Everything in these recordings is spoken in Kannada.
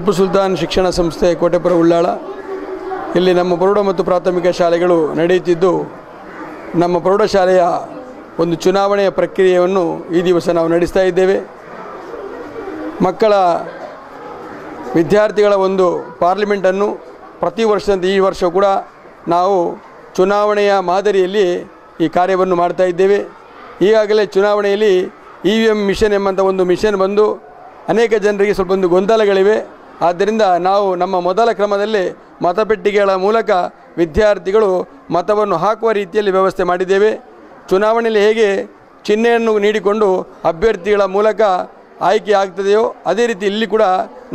ಟಿಪ್ಪು ಸುಲ್ತಾನ್ ಶಿಕ್ಷಣ ಸಂಸ್ಥೆ ಕೋಟೆಪುರ ಉಳ್ಳಾಳ ಇಲ್ಲಿ ನಮ್ಮ ಪ್ರೌಢ ಮತ್ತು ಪ್ರಾಥಮಿಕ ಶಾಲೆಗಳು ನಡೆಯುತ್ತಿದ್ದು, ನಮ್ಮ ಪ್ರೌಢಶಾಲೆಯ ಒಂದು ಚುನಾವಣೆಯ ಪ್ರಕ್ರಿಯೆಯನ್ನು ಈ ದಿವಸ ನಾವು ನಡೆಸ್ತಾ ಇದ್ದೇವೆ. ಮಕ್ಕಳ ವಿದ್ಯಾರ್ಥಿಗಳ ಒಂದು ಪಾರ್ಲಿಮೆಂಟನ್ನು ಪ್ರತಿ ವರ್ಷದಂತೆ ಈ ವರ್ಷ ಕೂಡ ನಾವು ಚುನಾವಣೆಯ ಮಾದರಿಯಲ್ಲಿ ಈ ಕಾರ್ಯವನ್ನು ಮಾಡ್ತಾ ಇದ್ದೇವೆ. ಈಗಾಗಲೇ ಚುನಾವಣೆಯಲ್ಲಿ EVM ಮಿಷನ್ ಎಂಬಂಥ ಒಂದು ಮಿಷನ್ ಬಂದು ಅನೇಕ ಜನರಿಗೆ ಸ್ವಲ್ಪ ಒಂದು ಗೊಂದಲಗಳಿವೆ. ಆದ್ದರಿಂದ ನಾವು ನಮ್ಮ ಮೊದಲ ಕ್ರಮದಲ್ಲಿ ಮತಪೆಟ್ಟಿಗೆಗಳ ಮೂಲಕ ವಿದ್ಯಾರ್ಥಿಗಳು ಮತವನ್ನು ಹಾಕುವ ರೀತಿಯಲ್ಲಿ ವ್ಯವಸ್ಥೆ ಮಾಡಿದ್ದೇವೆ. ಚುನಾವಣೆಯಲ್ಲಿ ಹೇಗೆ ಚಿಹ್ನೆಯನ್ನು ನೀಡಿಕೊಂಡು ಅಭ್ಯರ್ಥಿಗಳ ಮೂಲಕ ಆಯ್ಕೆ ಆಗ್ತದೆಯೋ ಅದೇ ರೀತಿ ಇಲ್ಲಿ ಕೂಡ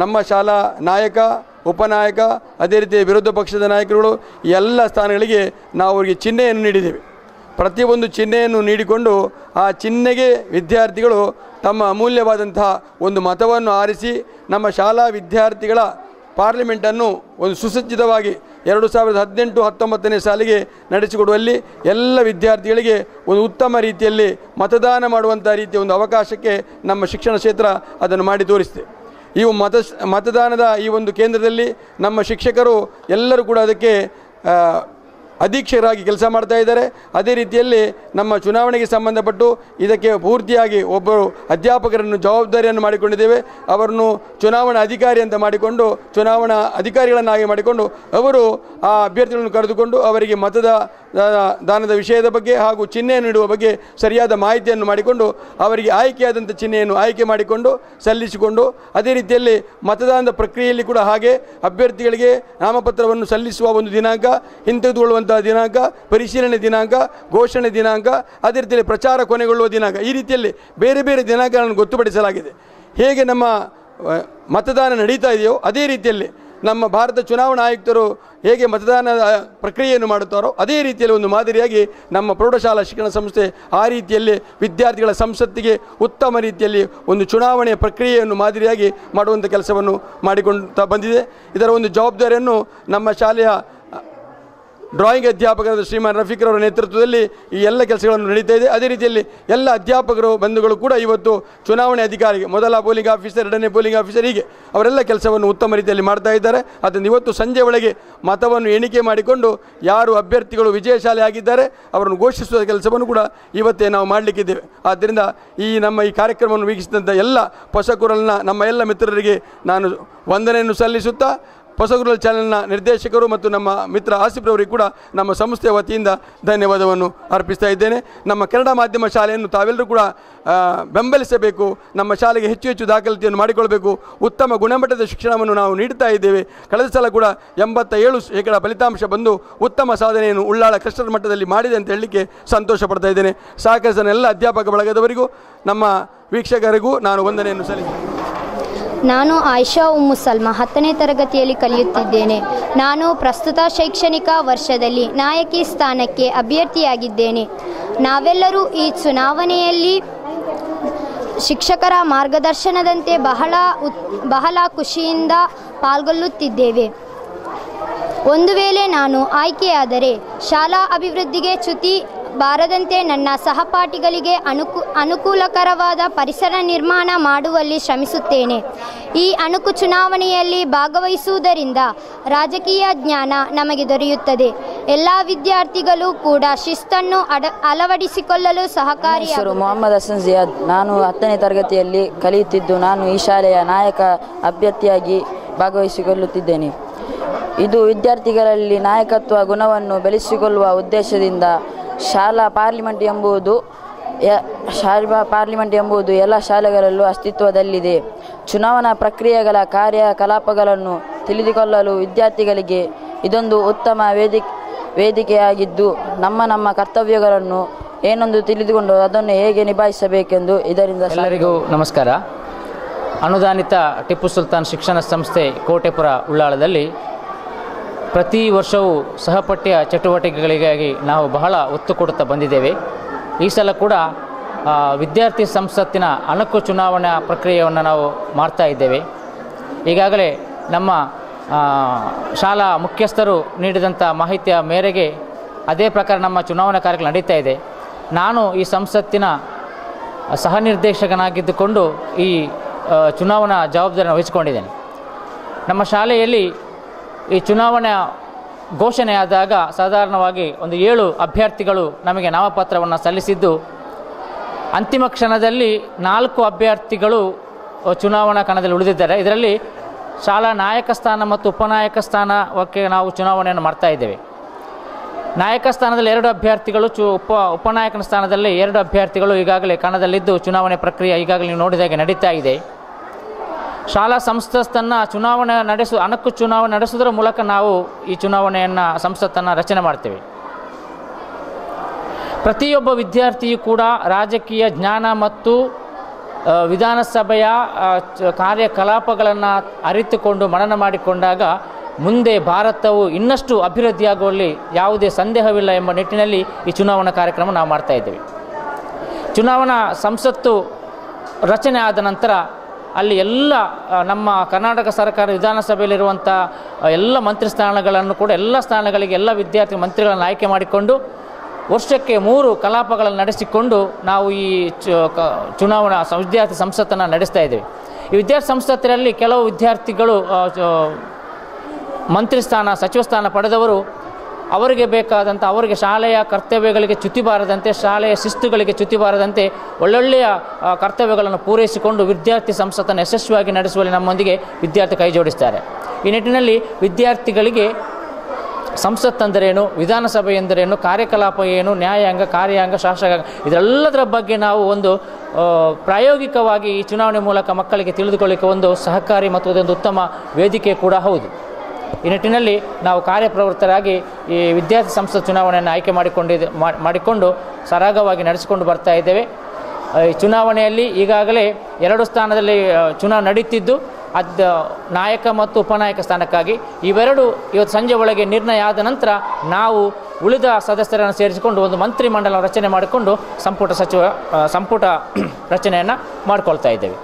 ನಮ್ಮ ಶಾಲಾ ನಾಯಕ, ಉಪನಾಯಕ, ಅದೇ ರೀತಿ ವಿರೋಧ ಪಕ್ಷದ ನಾಯಕರುಗಳು ಎಲ್ಲ ಸ್ಥಾನಗಳಿಗೆ ನಾವು ಅವರಿಗೆ ಚಿಹ್ನೆಯನ್ನು ನೀಡಿದ್ದೇವೆ. ಪ್ರತಿಯೊಂದು ಚಿಹ್ನೆಯನ್ನು ನೀಡಿಕೊಂಡು ಆ ಚಿಹ್ನೆಗೆ ವಿದ್ಯಾರ್ಥಿಗಳು ತಮ್ಮ ಅಮೂಲ್ಯವಾದಂತಹ ಒಂದು ಮತವನ್ನು ಆರಿಸಿ ನಮ್ಮ ಶಾಲಾ ವಿದ್ಯಾರ್ಥಿಗಳ ಪಾರ್ಲಿಮೆಂಟನ್ನು ಒಂದು ಸುಸಜ್ಜಿತವಾಗಿ 2018-19 ಸಾಲಿಗೆ ನಡೆಸಿಕೊಡುವಲ್ಲಿ ಎಲ್ಲ ವಿದ್ಯಾರ್ಥಿಗಳಿಗೆ ಒಂದು ಉತ್ತಮ ರೀತಿಯಲ್ಲಿ ಮತದಾನ ಮಾಡುವಂಥ ರೀತಿಯ ಒಂದು ಅವಕಾಶಕ್ಕೆ ನಮ್ಮ ಶಿಕ್ಷಣ ಕ್ಷೇತ್ರ ಅದನ್ನು ಮಾಡಿ ತೋರಿಸಿದೆ. ಈ ಮತದಾನದ ಈ ಒಂದು ಕೇಂದ್ರದಲ್ಲಿ ನಮ್ಮ ಶಿಕ್ಷಕರು ಎಲ್ಲರೂ ಕೂಡ ಅದಕ್ಕೆ ಅಧೀಕ್ಷರಾಗಿ ಕೆಲಸ ಮಾಡ್ತಾ ಇದ್ದಾರೆ. ಅದೇ ರೀತಿಯಲ್ಲಿ ನಮ್ಮ ಚುನಾವಣೆಗೆ ಸಂಬಂಧಪಟ್ಟು ಇದಕ್ಕೆ ಪೂರ್ತಿಯಾಗಿ ಒಬ್ಬರು ಅಧ್ಯಾಪಕರನ್ನು ಜವಾಬ್ದಾರಿಯನ್ನು ಮಾಡಿಕೊಂಡಿದ್ದೇವೆ. ಅವರನ್ನು ಚುನಾವಣಾ ಅಧಿಕಾರಿ ಅಂತ ಮಾಡಿಕೊಂಡು ಚುನಾವಣಾ ಅಧಿಕಾರಿಗಳನ್ನಾಗಿ ಮಾಡಿಕೊಂಡು ಅವರು ಆ ಅಭ್ಯರ್ಥಿಗಳನ್ನು ಕರೆದುಕೊಂಡು ಅವರಿಗೆ ಮತದಾನದ ವಿಷಯದ ಬಗ್ಗೆ ಹಾಗೂ ಚಿಹ್ನೆಯನ್ನು ನೀಡುವ ಬಗ್ಗೆ ಸರಿಯಾದ ಮಾಹಿತಿಯನ್ನು ಮಾಡಿಕೊಂಡು ಅವರಿಗೆ ಆಯ್ಕೆಯಾದಂಥ ಚಿಹ್ನೆಯನ್ನು ಆಯ್ಕೆ ಮಾಡಿಕೊಂಡು ಸಲ್ಲಿಸಿಕೊಂಡು ಅದೇ ರೀತಿಯಲ್ಲಿ ಮತದಾನದ ಪ್ರಕ್ರಿಯೆಯಲ್ಲಿ ಕೂಡ ಹಾಗೆ ಅಭ್ಯರ್ಥಿಗಳಿಗೆ ನಾಮಪತ್ರವನ್ನು ಸಲ್ಲಿಸುವ ಒಂದು ದಿನಾಂಕ, ಹಿಂತೆಗೆದುಕೊಳ್ಳುವಂಥ ದಿನಾಂಕ, ಪರಿಶೀಲನೆ ದಿನಾಂಕ, ಘೋಷಣೆ ದಿನಾಂಕ, ಅದೇ ರೀತಿಯಲ್ಲಿ ಪ್ರಚಾರ ಕೊನೆಗೊಳ್ಳುವ ದಿನಾಂಕ, ಈ ರೀತಿಯಲ್ಲಿ ಬೇರೆ ಬೇರೆ ದಿನಾಂಕಗಳನ್ನು ಗೊತ್ತುಪಡಿಸಲಾಗಿದೆ. ಹೇಗೆ ನಮ್ಮ ಮತದಾನ ನಡೀತಾ ಇದೆಯೋ ಅದೇ ರೀತಿಯಲ್ಲಿ ನಮ್ಮ ಭಾರತ ಚುನಾವಣಾ ಆಯುಕ್ತರು ಹೇಗೆ ಮತದಾನ ಪ್ರಕ್ರಿಯೆಯನ್ನು ಮಾಡುತ್ತಾರೋ ಅದೇ ರೀತಿಯಲ್ಲಿ ಒಂದು ಮಾದರಿಯಾಗಿ ನಮ್ಮ ಪ್ರೌಢಶಾಲಾ ಶಿಕ್ಷಣ ಸಂಸ್ಥೆ ಆ ರೀತಿಯಲ್ಲಿ ವಿದ್ಯಾರ್ಥಿಗಳ ಸಂಸತ್ತಿಗೆ ಉತ್ತಮ ರೀತಿಯಲ್ಲಿ ಒಂದು ಚುನಾವಣೆಯ ಪ್ರಕ್ರಿಯೆಯನ್ನು ಮಾದರಿಯಾಗಿ ಮಾಡುವಂಥ ಕೆಲಸವನ್ನು ಮಾಡಿಕೊಳ್ತಾ ಬಂದಿದೆ. ಇದರ ಒಂದು ಜವಾಬ್ದಾರಿಯನ್ನು ನಮ್ಮ ಶಾಲೆಯ ಡ್ರಾಯಿಂಗ್ ಅಧ್ಯಾಪಕರಾದ ಶ್ರೀಮಾನ್ ರಫೀಕ್ರವರ ನೇತೃತ್ವದಲ್ಲಿ ಈ ಎಲ್ಲ ಕೆಲಸಗಳನ್ನು ನಡೀತಾ ಇದೆ. ಅದೇ ರೀತಿಯಲ್ಲಿ ಎಲ್ಲ ಅಧ್ಯಾಪಕರು ಬಂಧುಗಳು ಕೂಡ ಇವತ್ತು ಚುನಾವಣೆ ಅಧಿಕಾರಿಗೆ ಮೊದಲ ಪೋಲಿಂಗ್ ಆಫೀಸರ್, ಎರಡನೇ ಪೋಲಿಂಗ್ ಆಫೀಸರ್, ಹೀಗೆ ಅವರೆಲ್ಲ ಕೆಲಸವನ್ನು ಉತ್ತಮ ರೀತಿಯಲ್ಲಿ ಮಾಡ್ತಾ ಇದ್ದಾರೆ. ಅದನ್ನು ಇವತ್ತು ಸಂಜೆ ಒಳಗೆ ಮತವನ್ನು ಎಣಿಕೆ ಮಾಡಿಕೊಂಡು ಯಾರು ಅಭ್ಯರ್ಥಿಗಳು ವಿಜಯಶಾಲಿ ಆಗಿದ್ದಾರೆ ಅವರನ್ನು ಘೋಷಿಸುವ ಕೆಲಸವನ್ನು ಕೂಡ ಇವತ್ತೇ ನಾವು ಮಾಡಲಿಕ್ಕಿದ್ದೇವೆ. ಆದ್ದರಿಂದ ನಮ್ಮ ಈ ಕಾರ್ಯಕ್ರಮವನ್ನು ವೀಕ್ಷಿಸಿದಂಥ ಎಲ್ಲ ಹೊಸಕೂರಲ್ನ ನಮ್ಮ ಎಲ್ಲ ಮಿತ್ರರಿಗೆ ನಾನು ವಂದನೆಯನ್ನು ಸಲ್ಲಿಸುತ್ತಾ ಹೊಸಕೂರಲ್ ಚಾನೆಲ್ನ ನಿರ್ದೇಶಕರು ಮತ್ತು ನಮ್ಮ ಮಿತ್ರ ಆಸಿಫ್ರವರಿಗೆ ಕೂಡ ನಮ್ಮ ಸಂಸ್ಥೆಯ ವತಿಯಿಂದ ಧನ್ಯವಾದವನ್ನು ಅರ್ಪಿಸ್ತಾ ಇದ್ದೇನೆ. ನಮ್ಮ ಕನ್ನಡ ಮಾಧ್ಯಮ ಶಾಲೆಯನ್ನು ತಾವೆಲ್ಲರೂ ಕೂಡ ಬೆಂಬಲಿಸಬೇಕು. ನಮ್ಮ ಶಾಲೆಗೆ ಹೆಚ್ಚು ಹೆಚ್ಚು ದಾಖಲಾತಿಯನ್ನು ಮಾಡಿಕೊಳ್ಬೇಕು. ಉತ್ತಮ ಗುಣಮಟ್ಟದ ಶಿಕ್ಷಣವನ್ನು ನಾವು ನೀಡ್ತಾ ಇದ್ದೇವೆ. ಕಳೆದ ಸಲ ಕೂಡ 87% ಫಲಿತಾಂಶ ಬಂದು ಉತ್ತಮ ಸಾಧನೆಯನ್ನು ಉಳ್ಳಾಳ ಕ್ಲಸ್ಟರ್ ಮಟ್ಟದಲ್ಲಿ ಮಾಡಿದೆ ಅಂತ ಹೇಳಲಿಕ್ಕೆ ಸಂತೋಷ ಪಡ್ತಾ ಇದ್ದೇನೆ. ಸಹಕರಿಸಿದ ಎಲ್ಲ ಅಧ್ಯಾಪಕ ಬಳಗದವರಿಗೂ ನಮ್ಮ ವೀಕ್ಷಕರಿಗೂ ನಾನು ವಂದನೆಯನ್ನು ಸಲ್ಲಿಸುತ್ತೇನೆ. ನಾನು ಆಯಿಷಾ ಉಮ್ಮು ಸಲ್ಮಾ 10ನೇ ತರಗತಿಯಲ್ಲಿ ಕಲಿಯುತ್ತಿದ್ದೇನೆ. ನಾನು ಪ್ರಸ್ತುತ ಶೈಕ್ಷಣಿಕ ವರ್ಷದಲ್ಲಿ ನಾಯಕಿ ಸ್ಥಾನಕ್ಕೆ ಅಭ್ಯರ್ಥಿಯಾಗಿದ್ದೇನೆ. ನಾವೆಲ್ಲರೂ ಈ ಚುನಾವಣೆಯಲ್ಲಿ ಶಿಕ್ಷಕರ ಮಾರ್ಗದರ್ಶನದಂತೆ ಬಹಳ ಖುಷಿಯಿಂದ ಪಾಲ್ಗೊಳ್ಳುತ್ತಿದ್ದೇವೆ. ಒಂದು ವೇಳೆ ನಾನು ಆಯ್ಕೆಯಾದರೆ ಶಾಲಾ ಅಭಿವೃದ್ಧಿಗೆ ಚ್ಯುತಿ ಬಾರದಂತೆ ನನ್ನ ಸಹಪಾಠಿಗಳಿಗೆ ಅನುಕೂಲಕರವಾದ ಪರಿಸರ ನಿರ್ಮಾಣ ಮಾಡುವಲ್ಲಿ ಶ್ರಮಿಸುತ್ತೇನೆ. ಈ ಚುನಾವಣೆಯಲ್ಲಿ ಭಾಗವಹಿಸುವುದರಿಂದ ರಾಜಕೀಯ ಜ್ಞಾನ ನಮಗೆ ದೊರೆಯುತ್ತದೆ. ಎಲ್ಲ ವಿದ್ಯಾರ್ಥಿಗಳು ಕೂಡ ಶಿಸ್ತನ್ನು ಅಳವಡಿಸಿಕೊಳ್ಳಲು ಸಹಕಾರಿಯಾಗುತ್ತದೆ. ಮೊಹಮ್ಮದ್ ಹಸನ್ ಜಿಯಾದ್, ನಾನು 10ನೇ ತರಗತಿಯಲ್ಲಿ ಕಲಿಯುತ್ತಿದ್ದು ನಾನು ಈ ಶಾಲೆಯ ನಾಯಕ ಅಭ್ಯರ್ಥಿಯಾಗಿ ಭಾಗವಹಿಸಿಕೊಳ್ಳುತ್ತಿದ್ದೇನೆ. ಇದು ವಿದ್ಯಾರ್ಥಿಗಳಲ್ಲಿ ನಾಯಕತ್ವ ಗುಣವನ್ನು ಬೆಳೆಸಿಕೊಳ್ಳುವ ಉದ್ದೇಶದಿಂದ ಶಾಲಾ ಪಾರ್ಲಿಮೆಂಟ್ ಎಂಬುದು ಎಲ್ಲ ಶಾಲೆಗಳಲ್ಲೂ ಅಸ್ತಿತ್ವದಲ್ಲಿದೆ. ಚುನಾವಣಾ ಪ್ರಕ್ರಿಯೆಗಳ ಕಾರ್ಯಕಲಾಪಗಳನ್ನು ತಿಳಿದುಕೊಳ್ಳಲು ವಿದ್ಯಾರ್ಥಿಗಳಿಗೆ ಇದೊಂದು ಉತ್ತಮ ವೇದಿಕೆಯಾಗಿದ್ದು ನಮ್ಮ ಕರ್ತವ್ಯಗಳನ್ನು ಏನೊಂದು ತಿಳಿದುಕೊಂಡು ಅದನ್ನು ಹೇಗೆ ನಿಭಾಯಿಸಬೇಕೆಂದು ಇದರಿಂದ. ಎಲ್ಲರಿಗೂ ನಮಸ್ಕಾರ. ಅನುದಾನಿತ ಟಿಪ್ಪು ಸುಲ್ತಾನ್ ಶಿಕ್ಷಣ ಸಂಸ್ಥೆ ಕೋಟೆಪುರ ಉಳ್ಳಾಳದಲ್ಲಿ ಪ್ರತಿ ವರ್ಷವೂ ಸಹಪಠ್ಯ ಚಟುವಟಿಕೆಗಳಿಗಾಗಿ ನಾವು ಬಹಳ ಒತ್ತು ಕೊಡುತ್ತಾ ಬಂದಿದ್ದೇವೆ. ಈ ಸಲ ಕೂಡ ವಿದ್ಯಾರ್ಥಿ ಸಂಸತ್ತಿನ ಚುನಾವಣಾ ಪ್ರಕ್ರಿಯೆಯನ್ನು ನಾವು ಮಾಡ್ತಾ ಇದ್ದೇವೆ. ಈಗಾಗಲೇ ನಮ್ಮ ಶಾಲಾ ಮುಖ್ಯಸ್ಥರು ನೀಡಿದಂಥ ಮಾಹಿತಿಯ ಮೇರೆಗೆ ಅದೇ ಪ್ರಕಾರ ನಮ್ಮ ಚುನಾವಣಾ ಕಾರ್ಯಕ್ರಮ ನಡೀತಾ ಇದೆ. ನಾನು ಈ ಸಂಸತ್ತಿನ ಸಹ ನಿರ್ದೇಶಕನಾಗಿದ್ದುಕೊಂಡು ಈ ಚುನಾವಣಾ ಜವಾಬ್ದಾರಿಯನ್ನು ವಹಿಸಿಕೊಂಡಿದ್ದೇನೆ. ನಮ್ಮ ಶಾಲೆಯಲ್ಲಿ ಈ ಚುನಾವಣೆ ಘೋಷಣೆ ಆದಾಗ ಸಾಧಾರಣವಾಗಿ ಒಂದು 7 ಅಭ್ಯರ್ಥಿಗಳು ನಮಗೆ ನಾಮಪತ್ರವನ್ನು ಸಲ್ಲಿಸಿದ್ದು, ಅಂತಿಮ ಕ್ಷಣದಲ್ಲಿ 4 ಅಭ್ಯರ್ಥಿಗಳು ಚುನಾವಣಾ ಕಣದಲ್ಲಿ ಉಳಿದಿದ್ದಾರೆ. ಇದರಲ್ಲಿ ಶಾಲಾ ನಾಯಕ ಸ್ಥಾನ ಮತ್ತು ಉಪನಾಯಕ ಸ್ಥಾನಕ್ಕೆ ನಾವು ಚುನಾವಣೆಯನ್ನು ಮಾಡ್ತಾ ಇದ್ದೇವೆ. ನಾಯಕ ಸ್ಥಾನದಲ್ಲಿ 2 ಅಭ್ಯರ್ಥಿಗಳು, ಉಪನಾಯಕನ ಸ್ಥಾನದಲ್ಲಿ 2 ಅಭ್ಯರ್ಥಿಗಳು ಈಗಾಗಲೇ ಕಣದಲ್ಲಿದ್ದು ಚುನಾವಣೆ ಪ್ರಕ್ರಿಯೆ ಈಗಾಗಲೇ ನೀವು ನೋಡಿದಾಗೆ ನಡೀತಾ ಇದೆ. ಶಾಲಾ ಸಂಸ್ಥನ್ನು ಚುನಾವಣೆ ನಡೆಸುವುದರ ಮೂಲಕ ನಾವು ಈ ಚುನಾವಣೆಯನ್ನು ಸಂಸತ್ತನ್ನು ರಚನೆ ಮಾಡ್ತೇವೆ. ಪ್ರತಿಯೊಬ್ಬ ವಿದ್ಯಾರ್ಥಿಯೂ ಕೂಡ ರಾಜಕೀಯ ಜ್ಞಾನ ಮತ್ತು ವಿಧಾನಸಭೆಯ ಕಾರ್ಯಕಲಾಪಗಳನ್ನು ಅರಿತುಕೊಂಡು ಮನನ ಮಾಡಿಕೊಂಡಾಗ ಮುಂದೆ ಭಾರತವು ಇನ್ನಷ್ಟು ಅಭಿವೃದ್ಧಿಯಾಗುವಲ್ಲಿ ಯಾವುದೇ ಸಂದೇಹವಿಲ್ಲ ಎಂಬ ನಿಟ್ಟಿನಲ್ಲಿ ಈ ಚುನಾವಣಾ ಕಾರ್ಯಕ್ರಮ ನಾವು ಮಾಡ್ತಾ ಇದ್ದೇವೆ. ಚುನಾವಣಾ ಸಂಸತ್ತು ರಚನೆ ಆದ ನಂತರ ಅಲ್ಲಿ ಎಲ್ಲ ನಮ್ಮ ಕರ್ನಾಟಕ ಸರ್ಕಾರ ವಿಧಾನಸಭೆಯಲ್ಲಿರುವಂಥ ಎಲ್ಲ ಮಂತ್ರಿ ಸ್ಥಾನಗಳನ್ನು ಕೂಡ ಎಲ್ಲ ಸ್ಥಾನಗಳಿಗೆ ಎಲ್ಲ ವಿದ್ಯಾರ್ಥಿ ಮಂತ್ರಿಗಳನ್ನು ಆಯ್ಕೆ ಮಾಡಿಕೊಂಡು ವರ್ಷಕ್ಕೆ 3 ಕಲಾಪಗಳನ್ನು ನಡೆಸಿಕೊಂಡು ನಾವು ಈ ಚುನಾವಣಾ ವಿದ್ಯಾರ್ಥಿ ಸಂಸತ್ತನ್ನು ನಡೆಸ್ತಾ ಇದ್ದೇವೆ. ಈ ವಿದ್ಯಾರ್ಥಿ ಸಂಸತ್ತರಲ್ಲಿ ಕೆಲವು ವಿದ್ಯಾರ್ಥಿಗಳು ಮಂತ್ರಿ ಸ್ಥಾನ, ಸಚಿವ ಸ್ಥಾನ ಪಡೆದವರು ಅವರಿಗೆ ಬೇಕಾದಂಥ ಅವರಿಗೆ ಶಾಲೆಯ ಕರ್ತವ್ಯಗಳಿಗೆ ಚ್ಯುತಿ ಬಾರದಂತೆ, ಶಾಲೆಯ ಶಿಸ್ತುಗಳಿಗೆ ಚ್ಯುತಿ ಬಾರದಂತೆ ಒಳ್ಳೊಳ್ಳೆಯ ಕರ್ತವ್ಯಗಳನ್ನು ಪೂರೈಸಿಕೊಂಡು ವಿದ್ಯಾರ್ಥಿ ಸಂಸತ್ತನ್ನು ಯಶಸ್ವಿಯಾಗಿ ನಡೆಸುವಲ್ಲಿ ನಮ್ಮೊಂದಿಗೆ ವಿದ್ಯಾರ್ಥಿ ಕೈ ಜೋಡಿಸ್ತಾರೆ. ಈ ನಿಟ್ಟಿನಲ್ಲಿ ವಿದ್ಯಾರ್ಥಿಗಳಿಗೆ ಸಂಸತ್ ಅಂದರೇನು, ವಿಧಾನಸಭೆ ಎಂದರೇನು, ಕಾರ್ಯಕಲಾಪ ಏನು, ನ್ಯಾಯಾಂಗ, ಕಾರ್ಯಾಂಗ, ಶಾಸಕಾಂಗ ಇದೆಲ್ಲದರ ಬಗ್ಗೆ ನಾವು ಒಂದು ಪ್ರಾಯೋಗಿಕವಾಗಿ ಈ ಚುನಾವಣೆ ಮೂಲಕ ಮಕ್ಕಳಿಗೆ ತಿಳಿದುಕೊಳ್ಳಿಕ್ಕೆ ಒಂದು ಸಹಕಾರಿ ಮತ್ತು ಅದೊಂದು ಉತ್ತಮ ವೇದಿಕೆ ಕೂಡ ಹೌದು. ಈ ನಿಟ್ಟಿನಲ್ಲಿ ನಾವು ಕಾರ್ಯಪ್ರವೃತ್ತರಾಗಿ ಈ ವಿದ್ಯಾರ್ಥಿ ಸಂಸತ್ ಚುನಾವಣೆಯನ್ನು ಆಯ್ಕೆ ಮಾಡಿಕೊಂಡು ಸರಾಗವಾಗಿ ನಡೆಸಿಕೊಂಡು ಬರ್ತಾ ಇದ್ದೇವೆ. ಈ ಚುನಾವಣೆಯಲ್ಲಿ ಈಗಾಗಲೇ 2 ಸ್ಥಾನದಲ್ಲಿ ಚುನಾವಣೆ ನಡೀತಿದ್ದು, ಅದು ನಾಯಕ ಮತ್ತು ಉಪನಾಯಕ ಸ್ಥಾನಕ್ಕಾಗಿ. ಇವೆರಡು ಇವತ್ತು ಸಂಜೆ ಒಳಗೆ ನಿರ್ಣಯ ಆದ ನಂತರ ನಾವು ಉಳಿದ ಸದಸ್ಯರನ್ನು ಸೇರಿಸಿಕೊಂಡು ಒಂದು ಮಂತ್ರಿಮಂಡಲ ರಚನೆ ಮಾಡಿಕೊಂಡು ಸಂಪುಟ ರಚನೆಯನ್ನು ಮಾಡಿಕೊಳ್ತಾ ಇದ್ದೇವೆ.